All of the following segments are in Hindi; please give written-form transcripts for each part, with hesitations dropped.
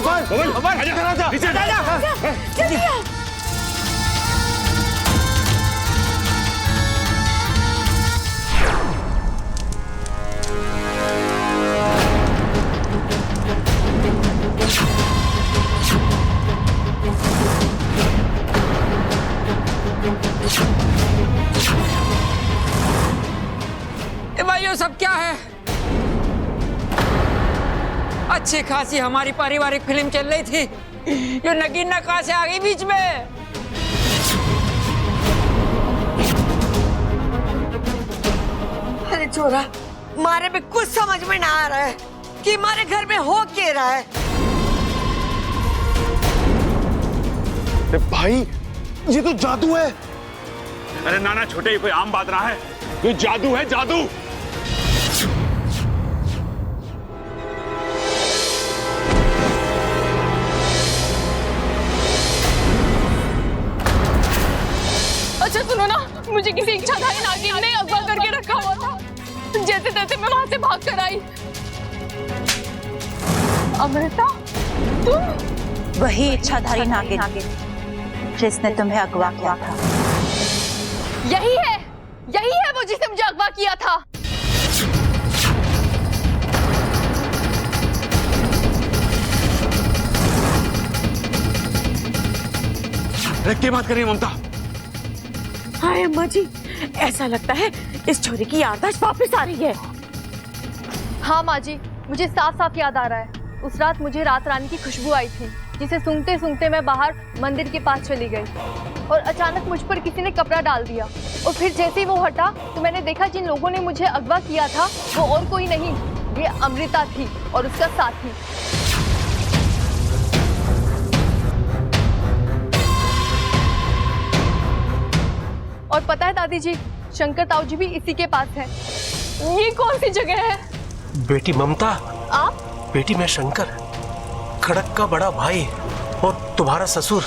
बबन इधर आजा, नीचे आजा। भाई ये सब क्या है? अच्छी खासी हमारी पारिवारिक फिल्म चल रही थी, जो नगीना कहां से आ गई बीच में? अरे छोरा, मारे में कुछ समझ में ना आ रहा है कि हमारे घर में हो क्या रहा है। अरे भाई, ये तो जादू है। अरे नाना छोटे, ये कोई आम बात रहा है? ये जादू है, जादू। अच्छा सुनो ना, मुझे किसी इच्छाधारी नागिन ने अगवा करके रखा हुआ था। जैसे तैसे मैं वहां से भाग कर आई। अमृता, तुम? वही इच्छाधारी नागिन जिसने तुम्हें अगवा किया था। यही है वो जिसने मुझे अगवा किया था। अरे क्या बात कर रही है ममता? हाय अम्मा जी, ऐसा लगता है इस छोरी की याददाश्त वापस आ रही है। हाँ माँ जी, मुझे साफ साफ याद आ रहा है। उस रात मुझे रात रानी की खुशबू आई थी, जिसे सूंघते सूंघते मैं बाहर मंदिर के पास चली गई और अचानक मुझ पर किसी ने कपड़ा डाल दिया। और फिर जैसे ही वो हटा तो मैंने देखा जिन लोगों ने मुझे अगवा किया था वो और कोई नहीं, ये अमृता थी और उसका साथी। और पता है दादी जी, शंकर ताऊ जी भी इसी के पास है। ये कौन सी जगह है? बेटी ममता, आप? बेटी मैं शंकर, खड़क का बड़ा भाई और तुम्हारा ससुर।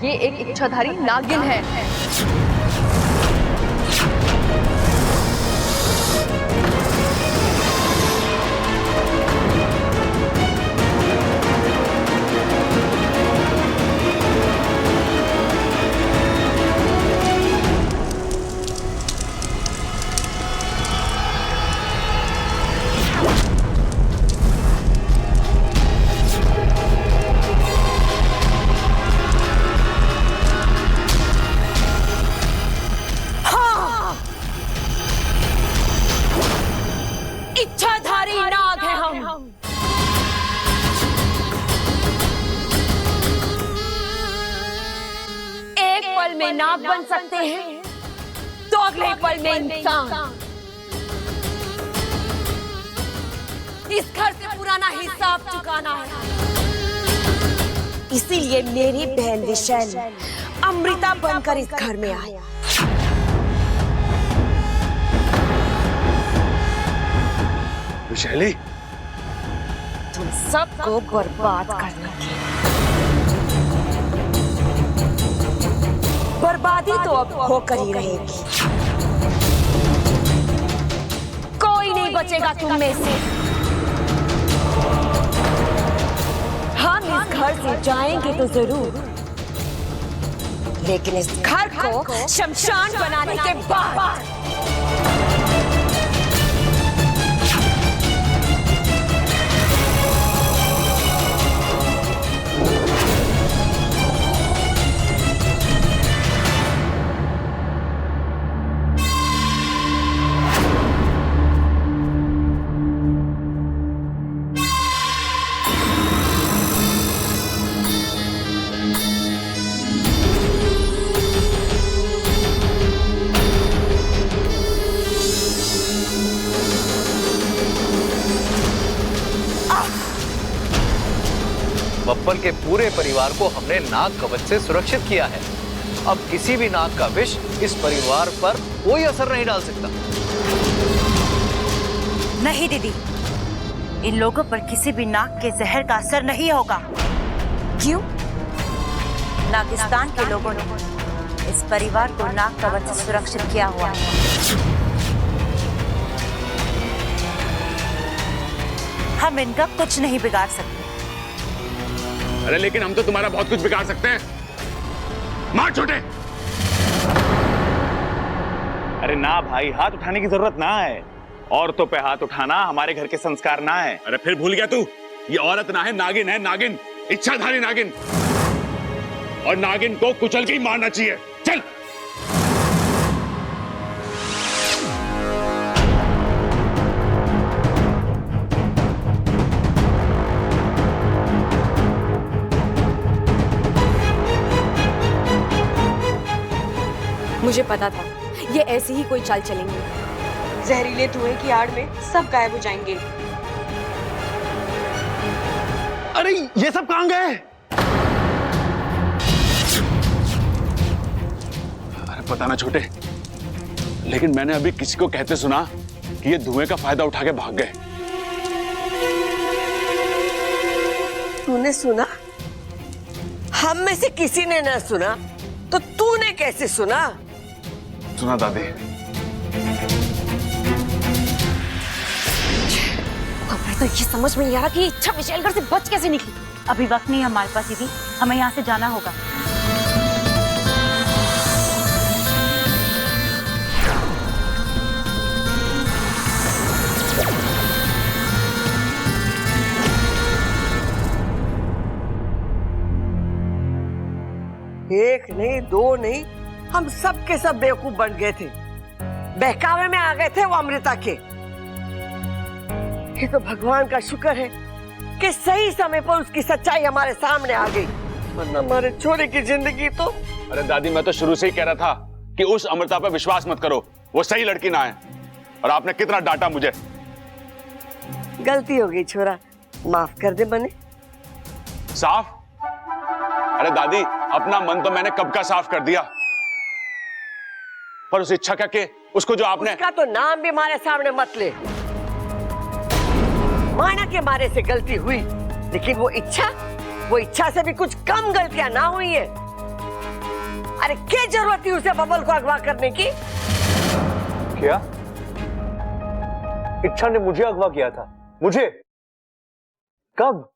ये एक इच्छाधारी नागिन है। इच्छाधारी नाग है हम। एक पल में नाग बन सकते हैं तो अगले पल में इंसान। इस घर से पुराना हिसाब चुकाना है, इसीलिए मेरी बहन विशैल अमृता बनकर इस घर में आई। विशैली, तुम सबको बर्बाद करने की। बर्बादी तो अब होकर ही रहेगी। कोई नहीं बचेगा तुम में से। हम इस घर से जाएंगे तो जरूर, लेकिन इस घर को शमशान बनाने के बाद। बब्बल के पूरे परिवार को हमने नाग कवच से सुरक्षित किया है। अब किसी भी नाग का विष इस परिवार पर कोई असर नहीं डाल सकता। नहीं दीदी, इन लोगों पर किसी भी नाग के जहर का असर नहीं होगा। क्यों? नागिस्तान के लोगों ने इस परिवार को नाग कवच से सुरक्षित किया हुआ है। हम इनका कुछ नहीं बिगाड़ सकते। अरे लेकिन हम तो तुम्हारा बहुत कुछ बिगाड़ सकते हैं। मार छोटे। अरे ना भाई, हाथ उठाने की जरूरत ना है। औरतों पे हाथ उठाना हमारे घर के संस्कार ना है। अरे फिर भूल गया तू? ये औरत ना है, नागिन है, नागिन, इच्छाधारी नागिन। और नागिन को कुचल के ही मारना चाहिए। चल। मुझे पता था ये ऐसे ही कोई चाल चलेंगे। जहरीले धुएं की आड़ में सब गायब हो जाएंगे। अरे ये सब कहां गए? अरे पता ना छोटे, लेकिन मैंने अभी किसी को कहते सुना कि ये धुएं का फायदा उठा के भाग गए। तूने सुना? हम में से किसी ने ना सुना तो तूने कैसे सुना? सुना दादी। हमें तो ये समझ में नहीं आ रहा कि इच्छा विशैलगढ़ से बच कैसे निकली। अभी वक्त नहीं है हमारे पास दीदी, हमें यहाँ से जाना होगा। एक नहीं, दो नहीं, हम सब के सब बेवकूफ बन गए थे। बहकावे में आ गए थे वो अमृता के। ये तो भगवान का शुक्र है कि सही समय पर उसकी सच्चाई हमारे सामने आ गई, वरना हमारे छोरे की जिंदगी तो। अरे दादी, मैं तो शुरू से ही कह रहा था कि उस अमृता पर विश्वास मत करो, वो सही लड़की ना है। और आपने कितना डांटा मुझे। गलती हो गई छोरा, माफ कर दे मने। साफ? अरे दादी, अपना मन तो मैंने कब का साफ कर दिया, पर उस इच्छा का के उसको जो आपने। उसका तो नाम भी हमारे सामने मत ले। माना के मारे से गलती हुई, लेकिन वो इच्छा से भी कुछ कम गलतियां ना हुई है। अरे क्या जरूरत थी उसे बबल को अगवा करने की? क्या? इच्छा ने मुझे अगवा किया था? मुझे? कब?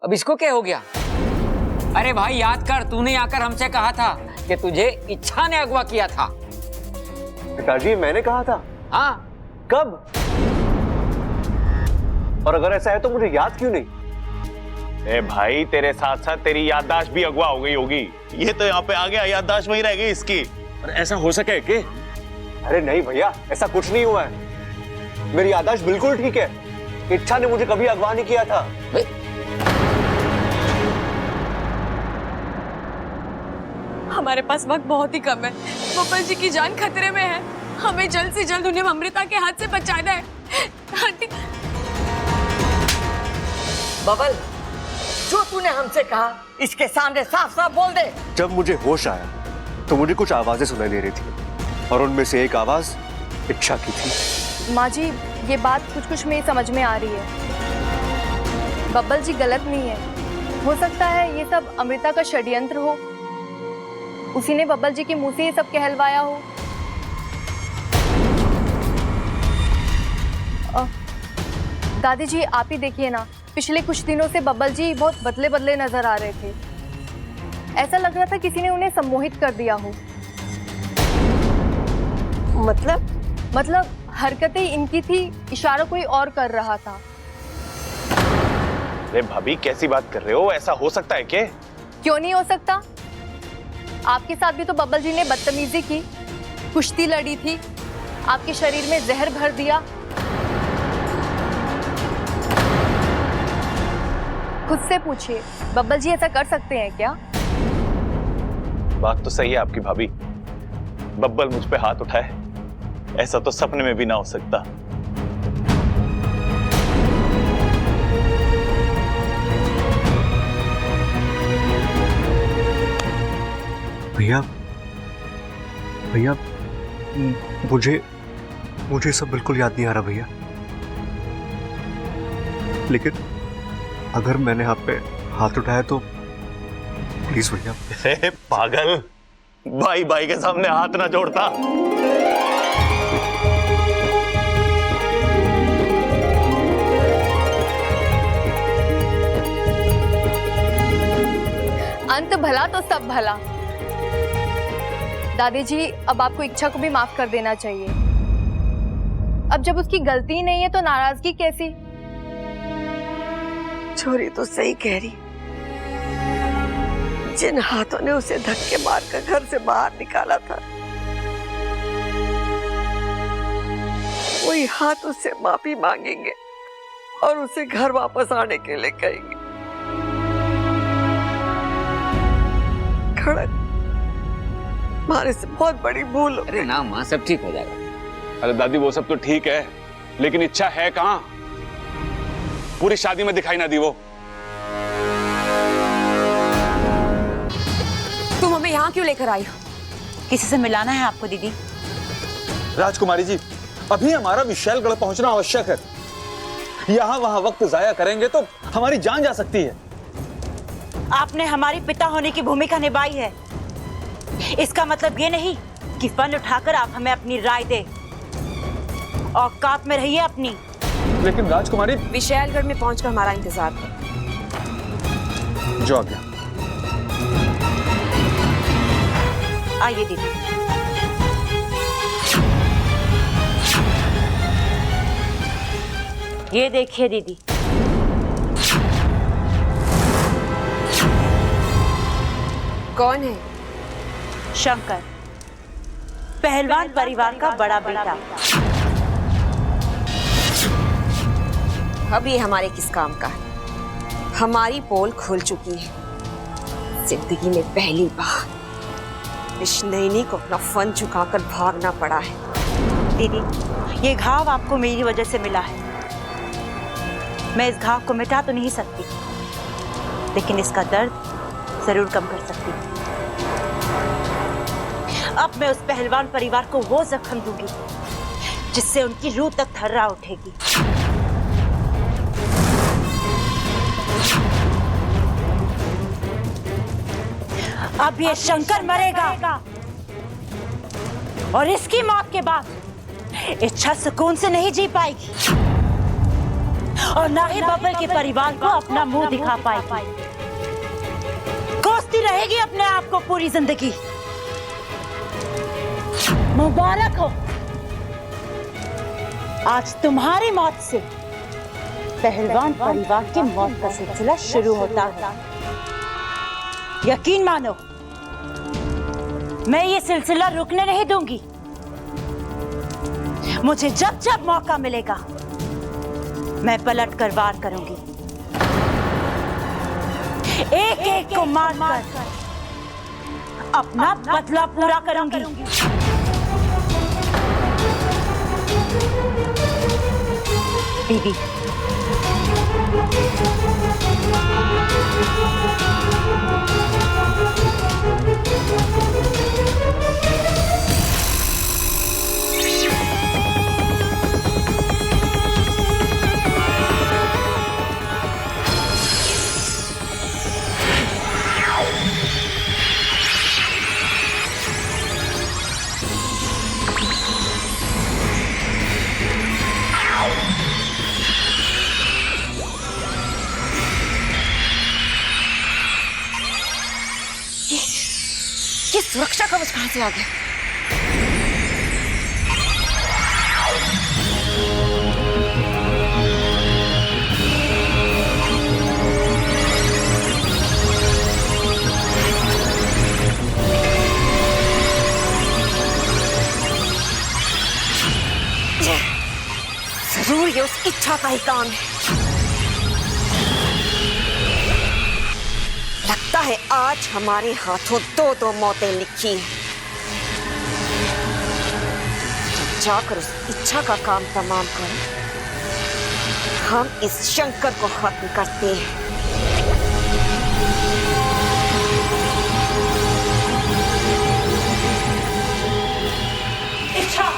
अब इसको क्या हो गया? अरे भाई याद कर, तूने आकर हमसे कहा था कि तुझे इच्छा ने अगवा किया था। पिताजी, मैंने कहा था? हाँ। कब? और अगर ऐसा है तो मुझे याद क्यों नहीं? ए भाई, तेरे साथ साथ तेरी याददाश्त भी अगवा हो गई होगी। ये तो यहाँ पे आ गया, याददाश्त वही रह गई इसकी। और ऐसा हो सके कि? अरे नहीं भैया, ऐसा कुछ नहीं हुआ है। मेरी याददाश्त बिल्कुल ठीक है। इच्छा ने मुझे कभी अगवा नहीं किया था। हमारे पास वक्त बहुत ही कम है। बबल जी की जान खतरे में है। हमें जल्द से जल्द उन्हें अमृता के हाथ से बचाना है। आंटी। बबल, जो तूने हमसे कहा इसके सामने साफ साफ बोल दे। जब मुझे होश आया तो मुझे कुछ आवाजें सुनाई दे रही थी, और उनमें से एक आवाज इच्छा की थी। माँ जी, ये बात कुछ कुछ में समझ में आ रही है। बब्बल जी गलत नहीं है। हो सकता है ये सब अमृता का षड्यंत्र हो। उसी ने बब्बल जी के मुंह से ये सब कहलवाया हो। दादी जी, आप ही देखिए ना, पिछले कुछ दिनों से बब्बल जी बहुत बदले बदले नजर आ रहे थे। ऐसा लग रहा था किसी ने उन्हें सम्मोहित कर दिया हो। मतलब हरकतें इनकी थी, इशारा कोई और कर रहा था। अरे भाभी, कैसी बात कर रहे हो? ऐसा हो सकता है क्या? क्यों नहीं हो सकता? आपके साथ भी तो बब्बल जी ने बदतमीजी की, कुश्ती लड़ी थी, आपके शरीर में जहर भर दिया। खुद से पूछिए, बब्बल जी ऐसा कर सकते हैं क्या? बात तो सही है आपकी भाभी। बब्बल मुझ पे हाथ उठाए, ऐसा तो सपने में भी ना हो सकता। भैया भैया, मुझे सब बिल्कुल याद नहीं आ रहा भैया। लेकिन अगर मैंने आप पे हाथ उठाया तो प्लीज भैया। पागल, भाई भाई के सामने हाथ ना जोड़ता। अंत भला तो सब भला। दादी जी, अब आपको इच्छा को भी माफ कर देना चाहिए। अब जब उसकी गलती ही नहीं है तो नाराजगी कैसी? छोरी तो सही कह रही। जिन हाथों ने उसे धक्के मारकर घर से बाहर निकाला था, वही हाथ उससे माफी मांगेंगे और उसे घर वापस आने के लिए कहेंगे। खड़क, हमारे से बहुत बड़ी भूल हो गई। अरे ना माँ, सब ठीक हो जाएगा। अरे दादी वो सब तो ठीक है, लेकिन इच्छा है कहाँ? पूरी शादी में दिखाई ना दी वो। तुम हमें यहाँ क्यों लेकर आई हो? किसी से मिलाना है आपको दीदी। राजकुमारी जी, अभी हमारा विशालगढ़ पहुंचना आवश्यक है। यहाँ वहाँ वक्त जाया करेंगे तो हमारी जान जा सकती है। आपने हमारी पिता होने की भूमिका निभाई है। इसका मतलब ये नहीं कि फन उठाकर आप हमें अपनी राय दे। औकात में रहिए अपनी। लेकिन राजकुमारी, विशालगढ़ में पहुंचकर हमारा इंतजार करो। जो आ गया। आइए दीदी। ये देखिए दीदी, कौन है? शंकर, पहलवान परिवार का बड़ा बेटा। अब ये हमारे किस काम का है? हमारी पोल खुल चुकी है। जिंदगी में पहली बार इस नैनी को अपना फन झुकाकर भागना पड़ा है। दीदी, ये घाव आपको मेरी वजह से मिला है। मैं इस घाव को मिटा तो नहीं सकती, लेकिन इसका दर्द जरूर कम कर सकती हूँ। अब मैं उस पहलवान परिवार को वो जख्म दूंगी जिससे उनकी रूह तक थर्रा उठेगी। अब ये शंकर मरेगा और इसकी मौत के बाद इच्छा सुकून से नहीं जी पाएगी और ना ही बब्बल के परिवार को अपना मुंह दिखा पाएगी। कोसती रहेगी अपने आप को पूरी जिंदगी। मुबारक हो, आज तुम्हारी मौत से पहलवान परिवार की मौत का सिलसिला शुरू होता है। यकीन मानो, मैं ये सिलसिला रुकने नहीं दूंगी। मुझे जब जब मौका मिलेगा मैं पलट कर वार करूंगी। एक एक को मार कर अपना बदला पूरा करूंगी। दीदी, ये सुरक्षा कवच कहां से आ गया? जरूर ये उस इच्छा का ही काम है। लगता है आज हमारे हाथों दो दो मौतें लिखी हैं। जाकर उस इच्छा का काम तमाम करें, हम इस शंकर को खत्म करते हैं। इच्छा,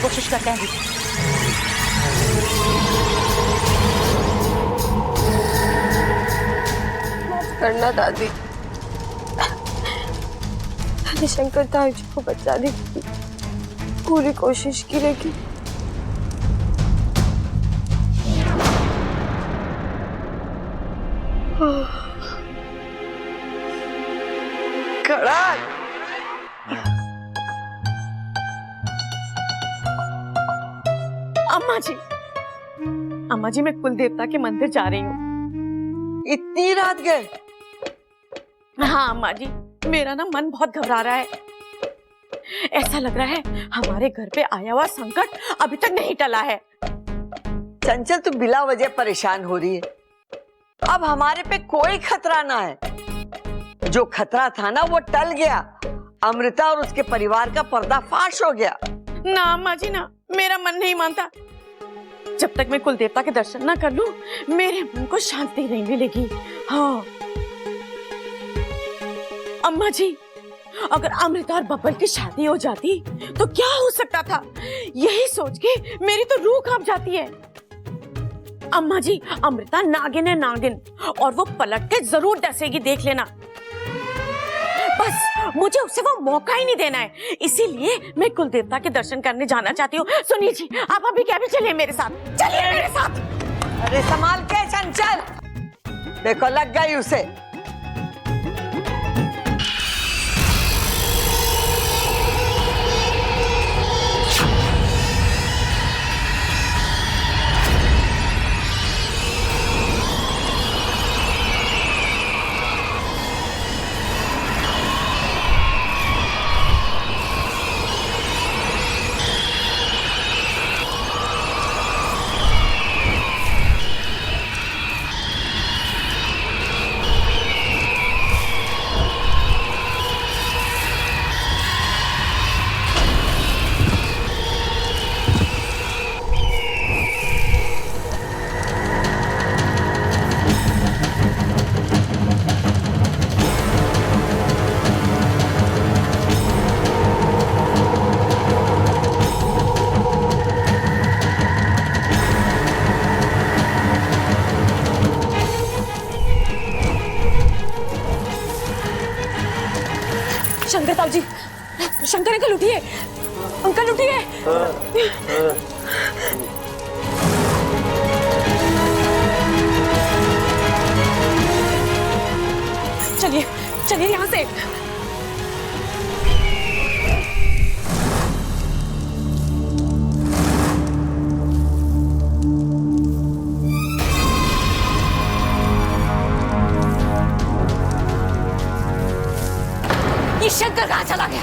कोशिश करते हैं दीदी। करना दादी, शंकर ताऊ जी को बचाने की पूरी कोशिश की, लेकिन कड़क। अम्मा जी मैं कुल देवता के मंदिर जा रही हूँ। इतनी रात गए? हाँ अम्मा जी, मेरा ना मन बहुत घबरा रहा है। ऐसा लग रहा है हमारे घर पे आया हुआ संकट अभी तक नहीं टला है। चंचल तू बिला वजह परेशान हो रही है। अब हमारे पे कोई खतरा ना है। जो खतरा था ना वो टल गया। अमृता और उसके परिवार का पर्दाफाश हो गया। ना अम्मा जी ना, मेरा मन नहीं मानता। जब तक मैं कुल देवता के दर्शन ना कर लूं, मेरे मन को शांति नहीं मिलेगी। हाँ अम्मा जी, अगर अमृता और बब्बल की शादी हो जाती तो क्या हो सकता था, यही सोच के मेरी तो रूह कांप जाती है। अम्मा जी, अमृता नागिन है नागिन, और वो पलट के जरूर डसेगी, देख लेना। बस मुझे उसे वो मौका ही नहीं देना है, इसीलिए मैं कुल देवता के दर्शन करने जाना चाहती हूँ। सुनिए जी, आप अभी क्या भी चलिए मेरे साथ, चलिए मेरे साथ। अरे संभाल के चंचल, देखो लग गई उसे। शंकर ताऊ जी, शंकर अंकल उठिए, अंकल उठिए। चलिए चलिए यहाँ से। शंकर कहाँ चला गया?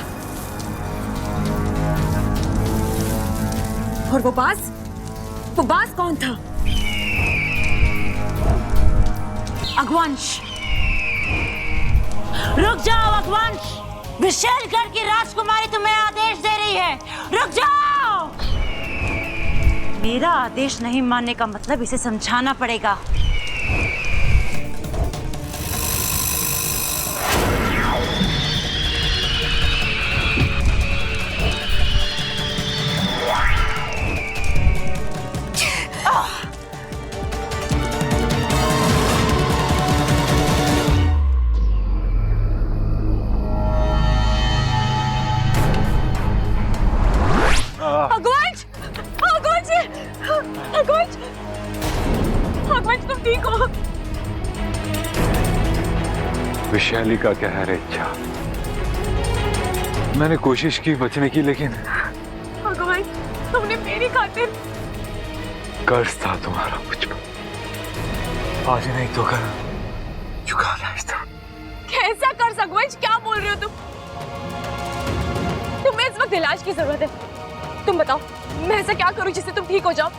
और वो बाज कौन था? अगवांश, रुक जाओ अगवांश। विशेलगढ़ की राजकुमारी तुम्हें आदेश दे रही है, रुक जाओ। मेरा आदेश नहीं मानने का मतलब इसे समझाना पड़ेगा। तुम ठीक हो? विशाली का क्या है इच्छा? मैंने कोशिश की बचने की, लेकिन भगवान, तुमने मेरी खातिर। कर्ज था तुम्हारा मुझ पर, आज नहीं तो कल चुकाना ही था। कैसा कर्ज अगवंश, क्या बोल रहे हो तुम? तुम्हें इस वक्त इलाज की जरूरत है। तुम बताओ, मैं ऐसा क्या करूं जिससे तुम ठीक हो जाओ?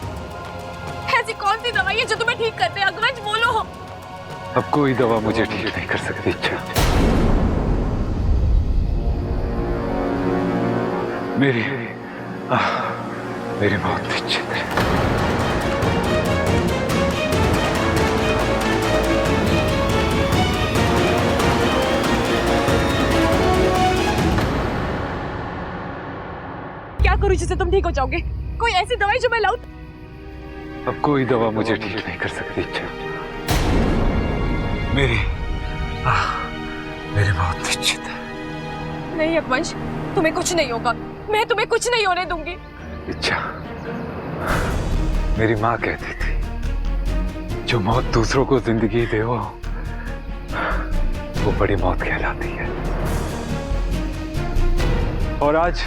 ऐसी कौन सी दवाई है जो तुम्हें ठीक करते? अगवंश बोलो। अब कोई दवा मुझे ठीक नहीं कर सकती इच्छा। मेरी मौत निश्चित है। क्या करूं जिससे तुम ठीक हो जाओगे? कोई ऐसी दवाई जो मैं लाऊं? अब कोई दवा मुझे ठीक नहीं कर सकती इच्छा। मेरी बहुत निश्चित है। नहीं अकवंश, तुम्हें कुछ नहीं होगा। मैं तुम्हें कुछ नहीं होने दूंगी। इच्छा, मेरी माँ कहती थी जो मौत दूसरों को जिंदगी दे वो बड़ी मौत कहलाती है। और आज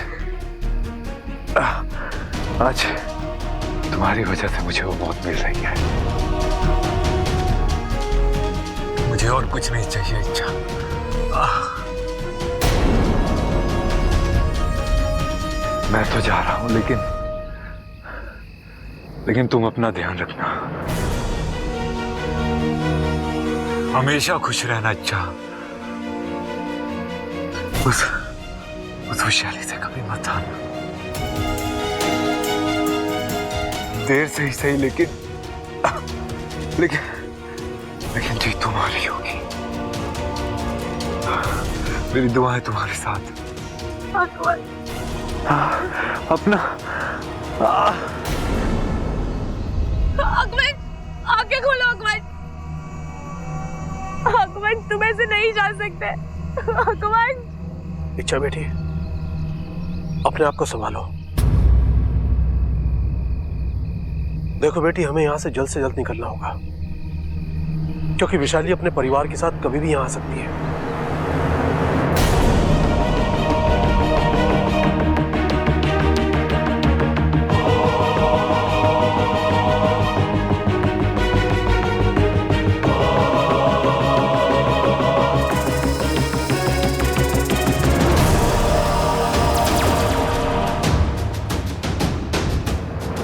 तुम्हारी वजह से मुझे वो मौत मिल रही है। मुझे और कुछ नहीं चाहिए इच्छा। मैं तो जा रहा हूं, लेकिन तुम अपना ध्यान रखना। हमेशा खुश रहना इच्छा। उस वैशाली से कभी मत आना। देर से ही सही, लेकिन जीत तुम्हारी होगी। मेरी दुआएं तुम्हारे साथ। अपना अकबर, आंखें खोलो अकबर। अकबर, तुम ऐसे नहीं जा सकते। अकबर। इच्छा बेटी, अपने आप को संभालो। देखो बेटी, हमें यहाँ से जल्द निकलना होगा, क्योंकि वैशाली अपने परिवार के साथ कभी भी यहाँ आ सकती है।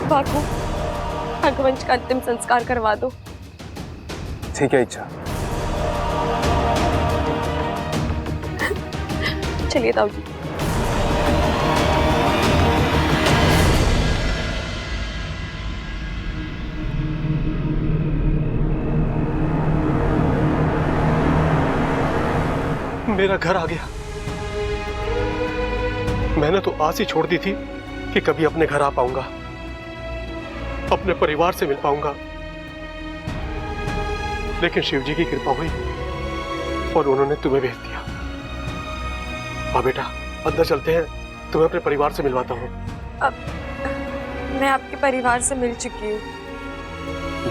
बाकू, अकवंश का अंतिम संस्कार करवा दो। ठीक है इच्छा। चलिए ताऊ जी। मेरा घर आ गया। मैंने तो आस ही छोड़ दी थी कि कभी अपने घर आ पाऊंगा, अपने परिवार से मिल पाऊंगा, लेकिन शिव जी की कृपा हुई और उन्होंने तुम्हें भेज दिया। हाँ बेटा, अंदर चलते हैं, तुम्हें अपने परिवार से मिलवाता हूँ। अब मैं आपके परिवार से मिल चुकी हूँ।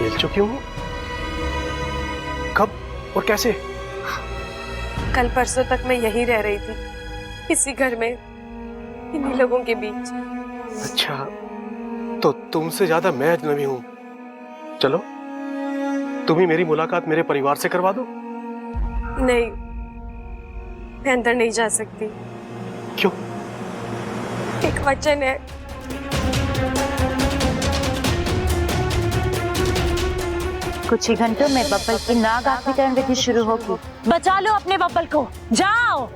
मिल चुकी हूँ? कब और कैसे? कल परसों तक मैं यहीं रह रही थी, इसी घर में, इन्हीं लोगों के बीच। अच्छा, तो तुमसे ज्यादा मैं अजनबी हूँ। चलो, तुम ही मेरी मुलाकात मेरे परिवार से करवा दो। नहीं, मैं अंदर नहीं जा सकती। क्यों? एक वचन है। कुछ ही घंटों में बब्बल की नाग आखिरी टर्न विधि शुरू होगी। बचा लो अपने बब्बल को, जाओ।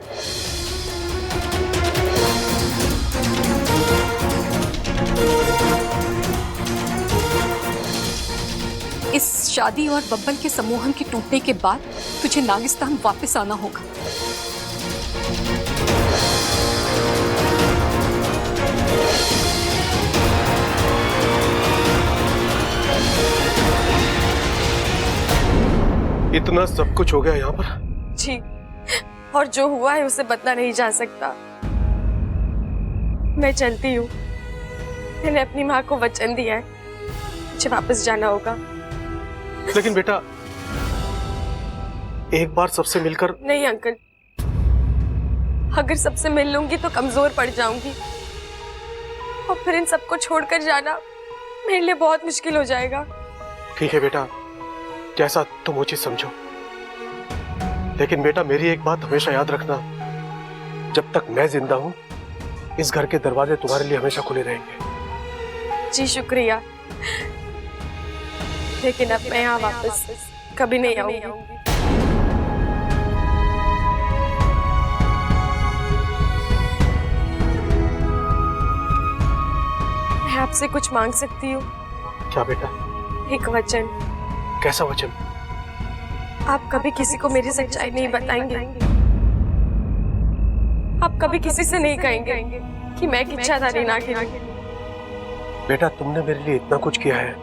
इस शादी और बब्बल के सम्मोहन के टूटने के बाद तुझे नागिस्तान वापस आना होगा। इतना सब कुछ हो गया यहाँ पर? जी, और जो हुआ है उसे बदला नहीं जा सकता। मैं चलती हूँ। मैंने अपनी माँ को वचन दिया है, मुझे वापस जाना होगा। लेकिन बेटा, एक बार सबसे मिलकर। नहीं अंकल, अगर सबसे मिल लूंगी तो कमजोर पड़ जाऊंगी, और फिर इन सबको छोड़कर जाना मेरे लिए बहुत मुश्किल हो जाएगा। ठीक है बेटा, जैसा तुम उचित समझो। लेकिन बेटा, मेरी एक बात हमेशा याद रखना, जब तक मैं जिंदा हूं, इस घर के दरवाजे तुम्हारे लिए हमेशा खुले रहेंगे। जी शुक्रिया, लेकिन अब मैं यहाँ वापस कभी नहीं आऊंगी। मैं आपसे कुछ मांग सकती हूँ? क्या बेटा? एक वचन। कैसा वचन? आप कभी किसी को मेरी सच्चाई नहीं बताएंगे, आप कभी किसी से नहीं कहेंगे कि मैं एक इच्छाधारी नागिन हूँ। बेटा, तुमने मेरे लिए इतना कुछ किया है,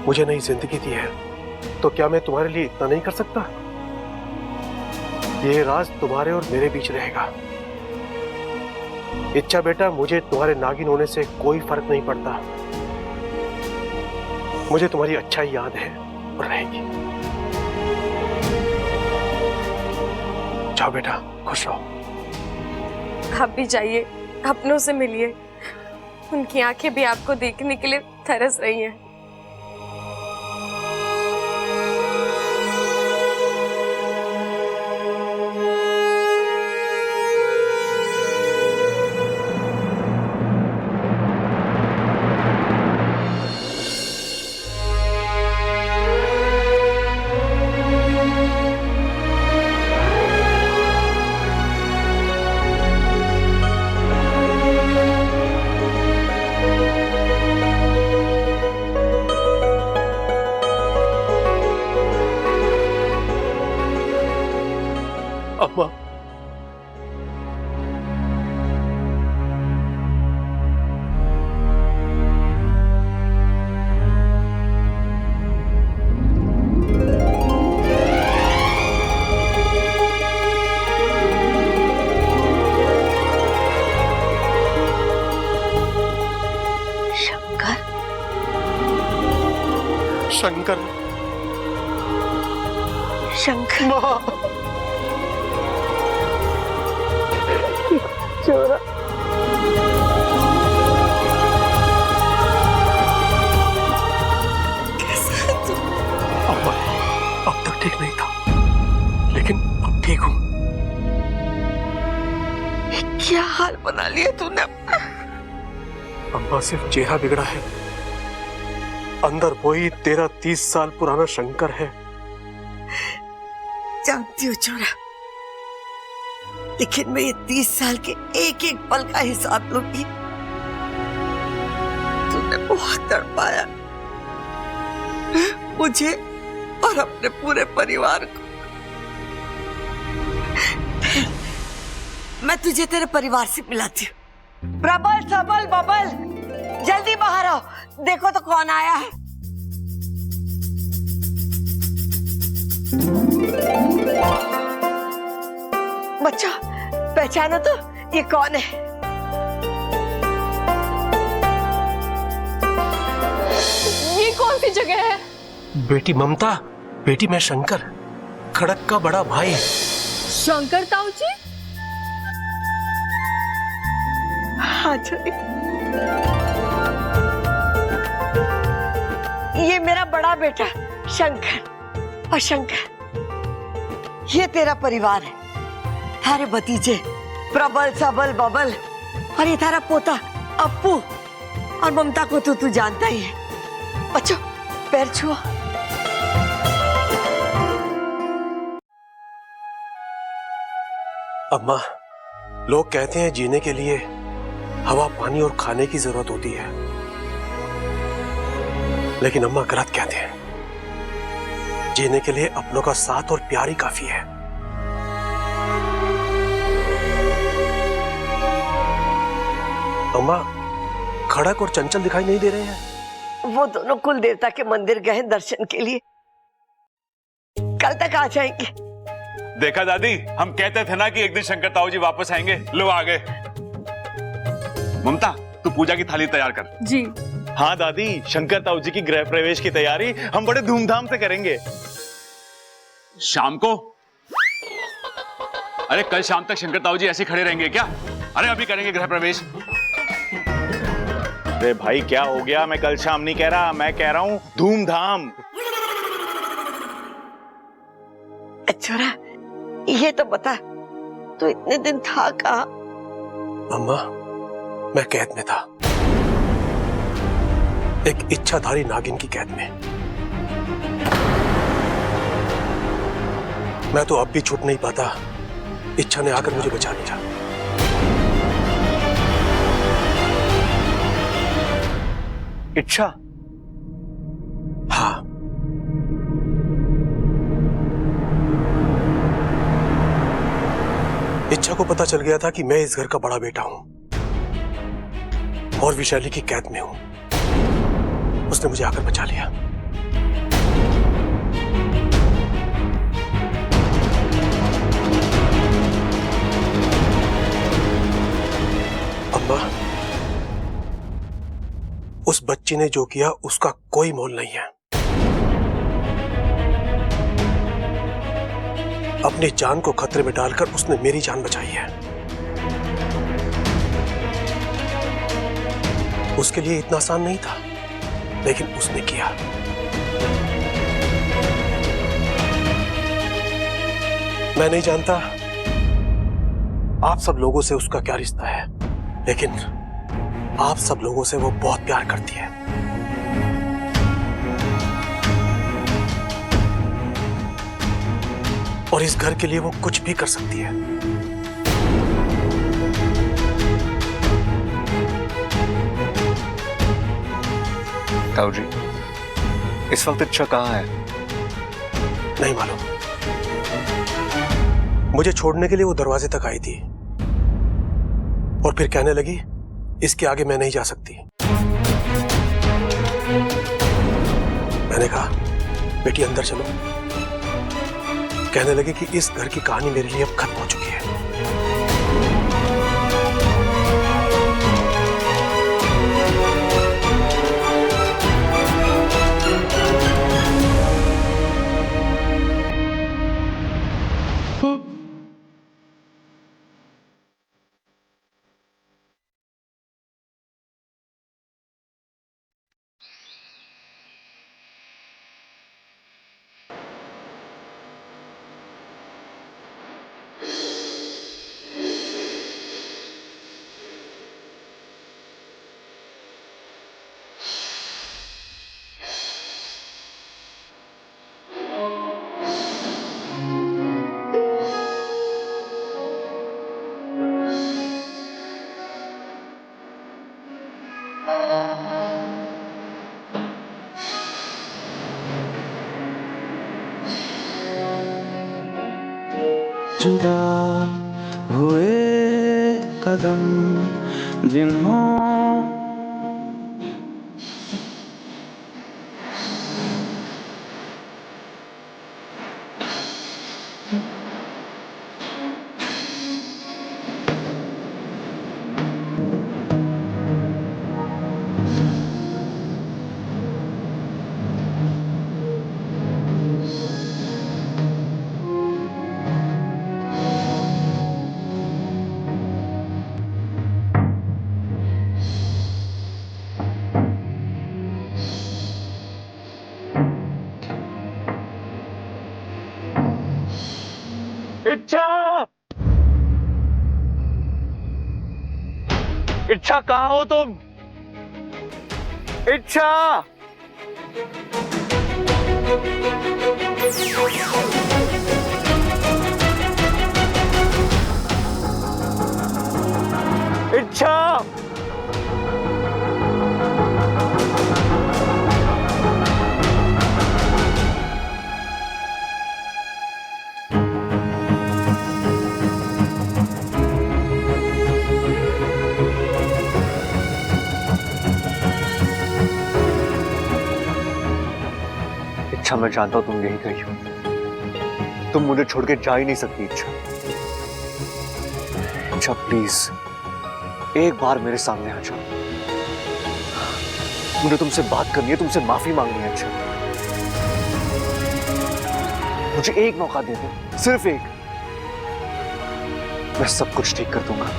मुझे नई जिंदगी दी है, तो क्या मैं तुम्हारे लिए इतना नहीं कर सकता? ये राज तुम्हारे और मेरे बीच रहेगा। इच्छा बेटा, मुझे तुम्हारे नागिन होने से कोई फर्क नहीं पड़ता। मुझे तुम्हारी अच्छाई याद है और रहेगी। जाओ बेटा, खुश रहो। आप भी जाइए, अपनों से मिलिए। उनकी आंखें भी आपको देखने के लिए तरस रही हैं। अम्मा, शंकर, शंकर, शंकर, चोरा। अम्मा, अब तक ठीक नहीं था, लेकिन अब ठीक हूं। क्या हाल बना लिया तूने? अम्मा, सिर्फ चेहरा बिगड़ा है, अंदर वही 30 साल पुराना शंकर है। जानती हूँ चोरा, लेकिन मैं ये 30 साल के एक एक पल का हिसाब लूंगी। तूने बहुत तड़पाया मुझे और अपने पूरे परिवार को। मैं तुझे तेरे परिवार से मिलाती हूँ। प्रबल, सबल, बबल, जल्दी बाहर आओ, देखो तो कौन आया है। बच्चा, पहचानो तो, ये कौन है? ये कौन सी जगह है? बेटी ममता, बेटी मैं शंकर, खड़क का बड़ा भाई। शंकर ताऊ जी? हाँ जी, ये मेरा बड़ा बेटा शंकर, और शंकर ये तेरा परिवार है। थारे भतीजे प्रबल, सबल, बबल, और ये थारा पोता अप्पू, और ममता को तो तू जानता ही है। बच्चों, पैर छुओ। अम्मा, लोग कहते हैं जीने के लिए हवा, पानी और खाने की जरूरत होती है, लेकिन अम्मा गलत कहते हैं। जीने के लिए अपनों का साथ और प्यार ही काफी है। अम्मा, खड़क और चंचल दिखाई नहीं दे रहे हैं? वो दोनों कुल देवता के मंदिर गए दर्शन के लिए, कल तक आ जाएंगे। देखा दादी, हम कहते थे ना कि एक दिन शंकर ताऊ जी वापस आएंगे। लो आ गए। ममता, तू पूजा की थाली तैयार कर। जी। हाँ दादी, शंकर ताऊ जी की गृह प्रवेश की तैयारी हम बड़े धूमधाम से करेंगे। शाम को? अरे कल शाम तक शंकर ताऊ जी ऐसे खड़े रहेंगे क्या? अरे अभी करेंगे गृह प्रवेश। अरे भाई, क्या हो गया? मैं कल शाम नहीं कह रहा, मैं कह रहा हूं धूमधाम। छोरा, ये तो बता, तू इतने दिन था कहाँ? अम्मा, मैं कैद में था, एक इच्छाधारी नागिन की कैद में। मैं तो अब भी छूट नहीं पाता। इच्छा ने आकर मुझे बचा लिया। इच्छा? हाँ, इच्छा को पता चल गया था कि मैं इस घर का बड़ा बेटा हूं, और विशाली की कैद में हूं। उसने मुझे आकर बचा लिया। अम्मा, उस बच्ची ने जो किया उसका कोई मोल नहीं है। अपनी जान को खतरे में डालकर उसने मेरी जान बचाई है। उसके लिए इतना आसान नहीं था, लेकिन उसने किया। मैं नहीं जानता आप सब लोगों से उसका क्या रिश्ता है, लेकिन आप सब लोगों से वो बहुत प्यार करती है। और इस घर के लिए वो कुछ भी कर सकती है। ताऊ जी, इस वक्त इच्छा कहाँ है? नहीं मालूम। मुझे छोड़ने के लिए वो दरवाजे तक आई थी और फिर कहने लगी, इसके आगे मैं नहीं जा सकती। मैंने कहा, बेटी अंदर चलो। कहने लगी कि इस घर की कहानी मेरे लिए अब खत्म हो चुकी है। जुदा हुए कदम जिन्हों इच्छा कहाँ हो तुम? इच्छा, इच्छा, इच्छा, मैं जानता हूं तुम यही गई हो। तुम मुझे छोड़ के जा ही नहीं सकती। इच्छा, इच्छा प्लीज एक बार मेरे सामने आ जाओ। मुझे तुमसे बात करनी है, तुमसे माफी मांगनी है। इच्छा, मुझे एक मौका दे दो, सिर्फ एक। मैं सब कुछ ठीक कर दूंगा।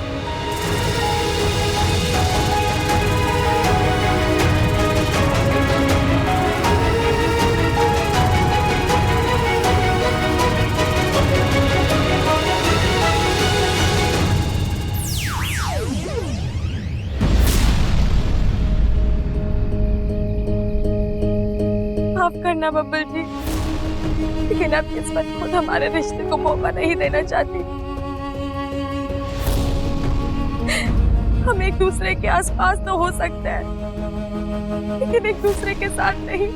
माफ करना बब्बल जी, लेकिन अब किस्मत खुद हमारे रिश्ते को मौका नहीं देना चाहती। हम एक दूसरे के आसपास तो हो सकते हैं, लेकिन एक दूसरे के साथ नहीं।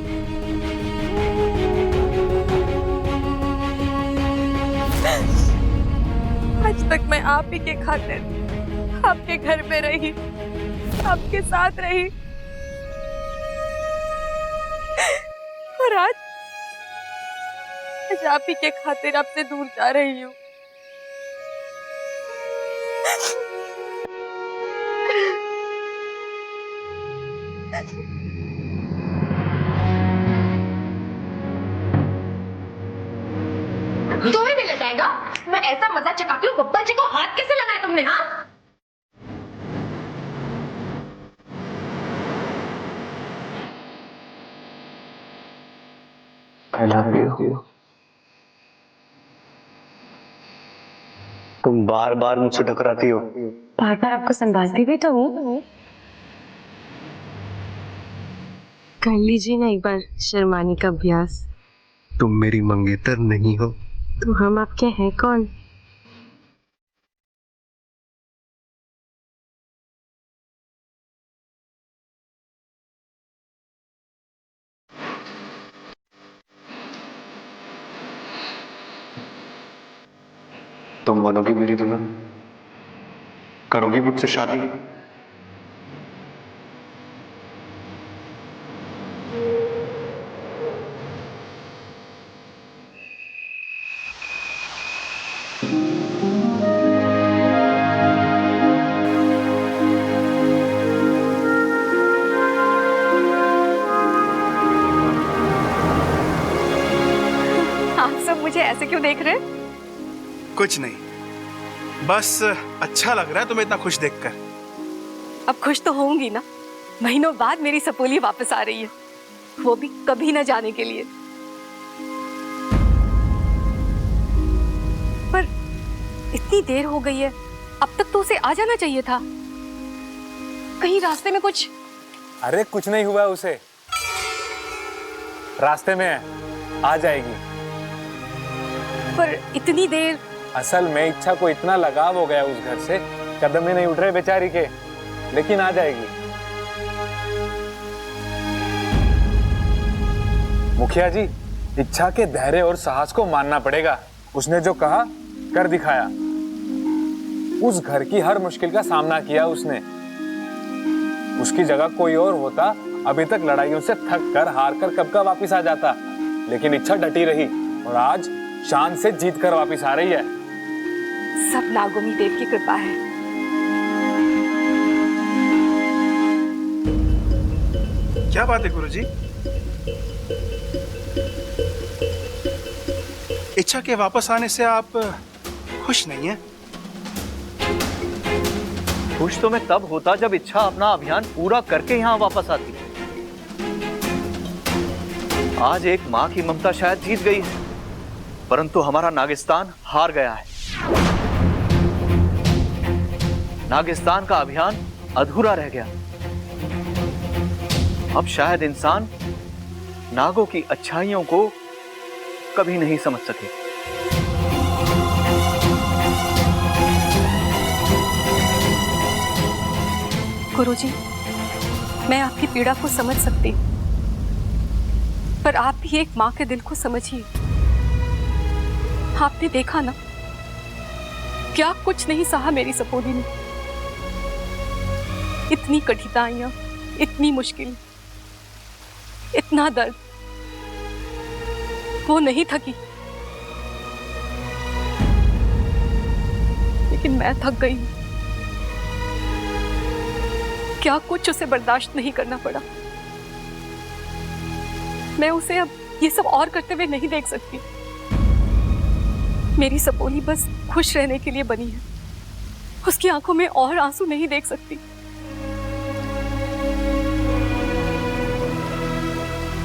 आज तक मैं आप ही के खातिर आपके घर में रही, आपके साथ रही, और आज आप ही के खातिर आपसे दूर जा रही हूँ। तुम्हें भी लगाएगा? मैं ऐसा मजा चकाती हूँ, बब्बल जी को हाथ कैसे लगाया तुमने? हाँ, I love you. तुम बार बार मुझसे टकराती हो। बार बार आपको संभालती भी तो हूँ। कर लीजिए ना एक बार शर्माने का अभ्यास। तुम मेरी मंगेतर नहीं हो। तो हम आपके हैं कौन? तुम बनोगी मेरी दुल्हन? करोगी मुझसे शादी? आप सब मुझे ऐसे क्यों देख रहे हैं? कुछ नहीं, बस अच्छा लग रहा है तुम्हें इतना खुश देखकर। अब खुश तो होंगी ना, महीनों बाद मेरी सपोली वापस आ रही है, वो भी कभी ना जाने के लिए। पर इतनी देर हो गई है, अब तक तो उसे आ जाना चाहिए था। कहीं रास्ते में कुछ? अरे कुछ नहीं हुआ उसे, रास्ते में है, आ जाएगी। पर इतनी देर? असल में इच्छा को इतना लगाव हो गया उस घर से, कदम ही नहीं उठ रहे बेचारी के, लेकिन आ जाएगी। मुखिया जी, इच्छा के धैर्य और साहस को मानना पड़ेगा। उसने जो कहा कर दिखाया। उस घर की हर मुश्किल का सामना किया उसने। उसकी जगह कोई और होता अभी तक लड़ाइयों से थक कर हार कर कब का वापिस आ जाता, लेकिन इच्छा डटी रही और आज शान से जीत कर वापिस आ रही है। सब नागोमी देव की कृपा है। क्या बात है गुरुजी? इच्छा के वापस आने से आप खुश नहीं हैं? खुश तो मैं तब होता जब इच्छा अपना अभियान पूरा करके यहाँ वापस आती। आज एक माँ की ममता शायद जीत गई है, परंतु हमारा नागिस्तान हार गया है। नागिस्तान का अभियान अधूरा रह गया। अब शायद इंसान नागों की अच्छाइयों को कभी नहीं समझ सके। गुरुजी, मैं आपकी पीड़ा को समझ सकती हूँ, पर आप भी एक माँ के दिल को समझिए। आपने देखा ना, क्या कुछ नहीं सहा मेरी सपोली ने। इतनी कठिनाइयां, इतनी मुश्किल, इतना दर्द, वो नहीं थकी, लेकिन मैं थक गई हूं। क्या कुछ उसे बर्दाश्त नहीं करना पड़ा। मैं उसे अब ये सब और करते हुए नहीं देख सकती। मेरी सपोली बस खुश रहने के लिए बनी है, उसकी आंखों में और आंसू नहीं देख सकती।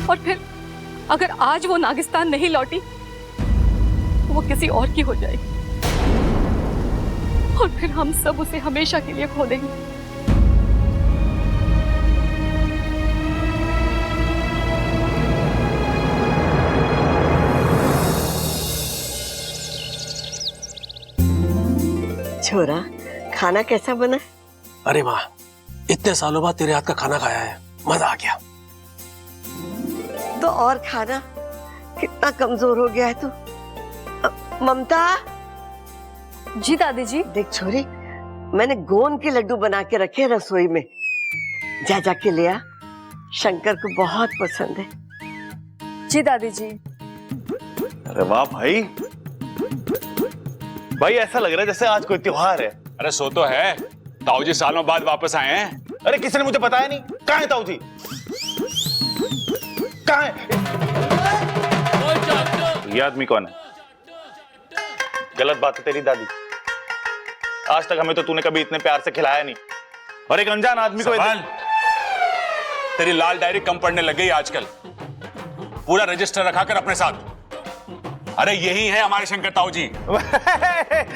और फिर अगर आज वो नागिस्तान नहीं लौटी तो वो किसी और की हो जाएगी, और फिर हम सब उसे हमेशा के लिए खो देंगे। छोरा, खाना कैसा बना? अरे माँ, इतने सालों बाद तेरे हाथ का खाना खाया है, मजा आ गया। तो और खाना, कितना कमजोर हो गया है तू। ममता। जी दादी जी। देख छोरी, मैंने गोंद के लड्डू बना के रखे रसोई में, जा जाके ले आ, शंकर को बहुत पसंद है। जी दादी जी। अरे वाह भाई, भाई ऐसा लग रहा है जैसे आज कोई त्योहार है। अरे सो तो है, ताऊ जी सालों बाद वापस आए हैं। अरे किसी ने मुझे बताया नहीं, कहाँ है ताऊ जी? कहाँ है? ये आदमी कौन है? गलत बात है तेरी दादी, आज तक हमें तो तूने कभी इतने प्यार से खिलाया नहीं, और एक अनजान आदमी को तेरी लाल डायरी कम पढ़ने लग गई आजकल, पूरा रजिस्टर रखा कर अपने साथ। अरे यही है हमारे शंकर ताऊ जी।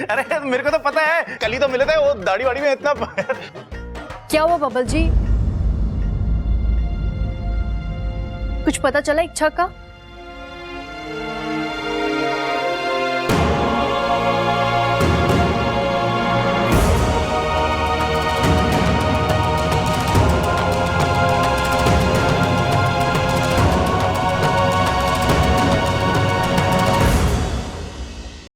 अरे मेरे को तो पता है, कल ही तो मिले थे, वो दाढ़ी वाड़ी में इतना। क्या हुआ बबल जी, कुछ पता चला इच्छा का?